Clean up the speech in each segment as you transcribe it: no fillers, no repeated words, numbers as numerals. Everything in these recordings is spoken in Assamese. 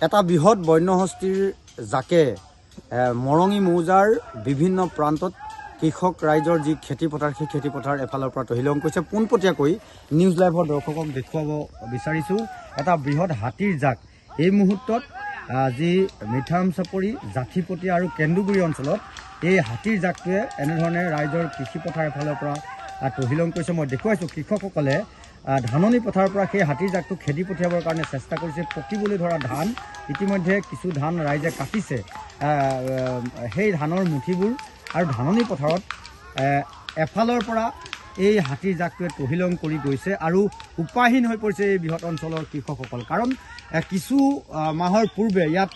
এটা বৃহৎ বন্যহস্তীৰ জাকে মৰঙী মৌজাৰ বিভিন্ন প্ৰান্তত কৃষক ৰাইজৰ যি খেতিপথাৰ সেই খেতিপথাৰ এফালৰ পৰা তহিলং কৰিছে। পোনপটীয়াকৈ নিউজ লাইভৰ দৰ্শকক দেখুৱাব বিচাৰিছোঁ এটা বৃহৎ হাতীৰ জাক এই মুহূৰ্তত যি মিঠাম চাপৰি জাঠিপতীয়া আৰু কেন্দুগুৰি অঞ্চলত এই হাতীৰ জাকটোৱে এনেধৰণে ৰাইজৰ কৃষিপথাৰ এফালৰ পৰা তহিলং কৰিছে। মই দেখুৱাইছোঁ কৃষকসকলে ধাননি পথাৰৰ পৰা সেই হাতীৰ জাকটো খেদি পঠিয়াবৰ কাৰণে চেষ্টা কৰিছে। পকিবলৈ ধৰা ধান ইতিমধ্যে কিছু ধান ৰাইজে কাটিছে, সেই ধানৰ মুঠিবোৰ আৰু ধাননি পথাৰত এফালৰ পৰা এই হাতীৰ জাকটোৱে তহিলং কৰি গৈছে আৰু উপায়হীন হৈ পৰিছে এই বৃহৎ অঞ্চলৰ কৃষকসকল। কাৰণ কিছু মাহৰ পূৰ্বে ইয়াত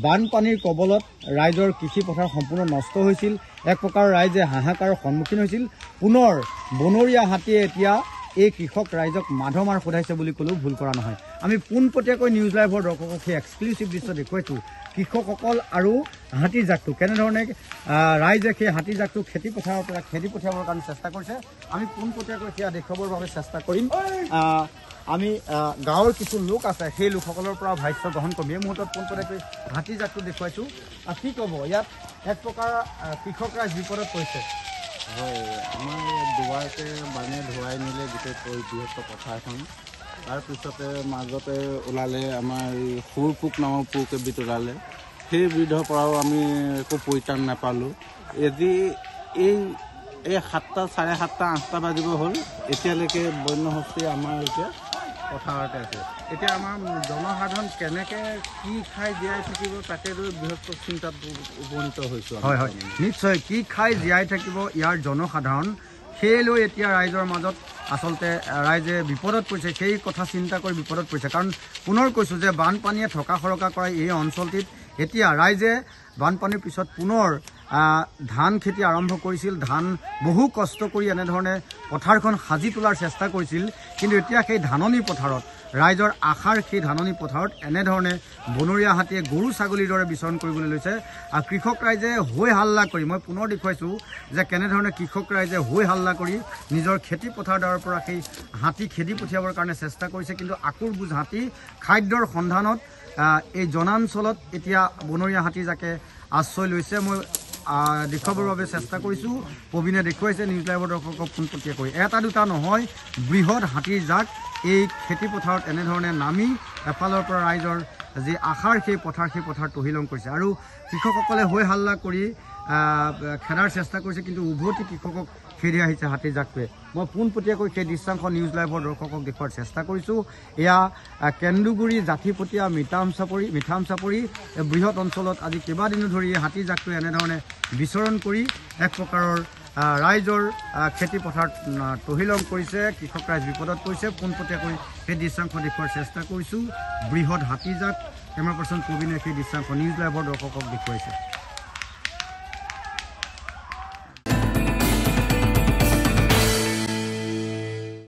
বানপানীৰ কবলত ৰাইজৰ কৃষিপথাৰ সম্পূৰ্ণ নষ্ট হৈছিল। এক প্ৰকাৰ ৰাইজে হাহাকাৰৰ সন্মুখীন হৈছিল। পুনৰ বনৰীয়া হাতীয়ে এতিয়া এই কৃষক ৰাইজক মাধমাৰ সোধাইছে বুলি ক'লেও ভুল কৰা নহয়। আমি পোনপটীয়াকৈ নিউজ লাইভৰ দৰ্শকক সেই এক্সক্লুচিভ দৃশ্য দেখুৱাইছোঁ। কৃষকসকল আৰু হাতীৰ জাকটো কেনেধৰণে ৰাইজে সেই হাতীৰ জাকটো খেতিপথাৰৰ পৰা খেদি পঠিয়াবৰ কাৰণে চেষ্টা কৰিছে আমি পোনপটীয়াকৈ সেয়া দেখুৱাবৰ বাবে চেষ্টা কৰিম। আমি গাঁৱৰ কিছু লোক আছে, সেই লোকসকলৰ পৰা ভাষ্য গ্ৰহণ কৰিম। এই মুহূৰ্তত পোনপটীয়াকৈ হাতীৰ জাকটো দেখুৱাইছোঁ। কি ক'ব, ইয়াত এক প্ৰকাৰ কৃষক ৰাইজ বিপদত পৰিছে? হয়, আমাৰ দুবাৰকৈ বানে ধুৱাই নিলে গোটেই বৃহত্তৰ পথাৰখন। তাৰপিছতে মাজতে ওলালে আমাৰ সুৰ পোক নামৰ পোক এবিধ ওলালে, সেই বিধৰ পৰাও আমি একো পৰিত্ৰাণ নাপালোঁ। আজি এই 7টা, 7:30, 8টা বাজিব হ'ল, এতিয়ালৈকে বন্যহস্তী আমাৰ এতিয়া পথাৰতে আছে। এতিয়া আমাৰ জনসাধাৰণ কেনেকৈ কি খাই জীয়াই থাকিব তাকে লৈ বৃহত্তৰ চিন্তাত উপনীত হৈছোঁ। হয় হয়, নিশ্চয় কি খাই জীয়াই থাকিব ইয়াৰ জনসাধাৰণ, সেই লৈ এতিয়া ৰাইজৰ মাজত আচলতে ৰাইজে বিপদত পৰিছে। সেই কথা চিন্তা কৰি বিপদত পৰিছে। কাৰণ পুনৰ কৈছোঁ যে বানপানীয়ে থকা সৰকা কৰা এই অঞ্চলটিত এতিয়া ৰাইজে বানপানীৰ পিছত পুনৰ ধান খেতি আৰম্ভ কৰিছিল। ধান বহু কষ্ট কৰি এনেধৰণে পথাৰখন সাজি তোলাৰ চেষ্টা কৰিছিল। কিন্তু এতিয়া সেই ধাননি পথাৰত ৰাইজৰ আশাৰ সেই ধাননি পথাৰত এনেধৰণে বনৰীয়া হাতীয়ে গৰু ছাগলীৰ দৰে বিচৰণ কৰিবলৈ লৈছে। আৰু কৃষক ৰাইজে হৈ হাল্লা কৰি, মই পুনৰ দেখুৱাইছোঁ যে কেনেধৰণে কৃষক ৰাইজে হৈ হাল্লা কৰি নিজৰ খেতি পথাৰৰ পৰা সেই হাতী খেদি পঠিয়াবৰ কাৰণে চেষ্টা কৰিছে। কিন্তু আকুৰবোজ হাতী খাদ্যৰ সন্ধানত এই জনাঞ্চলত এতিয়া বনৰীয়া হাতী জাকে আশ্ৰয় লৈছে। মই দেখুৱাবৰ বাবে চেষ্টা কৰিছোঁ। প্ৰবীণে দেখুৱাইছে নিউজ লাইভৰ দৰ্শকক পোনপটীয়াকৈ। এটা দুটা নহয়, বৃহৎ হাতীৰ জাক এই খেতিপথাৰত এনেধৰণে নামি এফালৰ পৰা ৰাইজৰ যি আশাৰ সেই পথাৰ তহিলং কৰিছে। আৰু কৃষকসকলে হৈ হাল্লা কৰি খেদাৰ চেষ্টা কৰিছে, কিন্তু উভতি কৃষকক খেদি আহিছে হাতীৰ জাকটোৱে। মই পোনপটীয়াকৈ সেই দৃশ্যাংশ নিউজ লাইভৰ দৰ্শকক দেখুওৱাৰ চেষ্টা কৰিছোঁ। এয়া কেন্দুগুৰি, জাঠিপতীয়া, মিঠাম চাপৰি বৃহৎ অঞ্চলত আজি কেইবাদিনো ধৰি এই হাতীৰ জাকটোৱে এনেধৰণে বিচৰণ কৰি এক প্ৰকাৰৰ ৰাইজৰ খেতিপথাৰত তহিলং কৰিছে। কৃষক ৰাইজ বিপদত পৰিছে। পোনপটীয়াকৈ সেই দৃশ্যাংশ দেখুওৱাৰ চেষ্টা কৰিছোঁ। বৃহৎ হাতীৰ জাক, কেমেৰা পাৰ্চন প্ৰবীণে সেই দৃশ্যাংশ নিউজ লাইভৰ দৰ্শকক দেখুৱাইছে।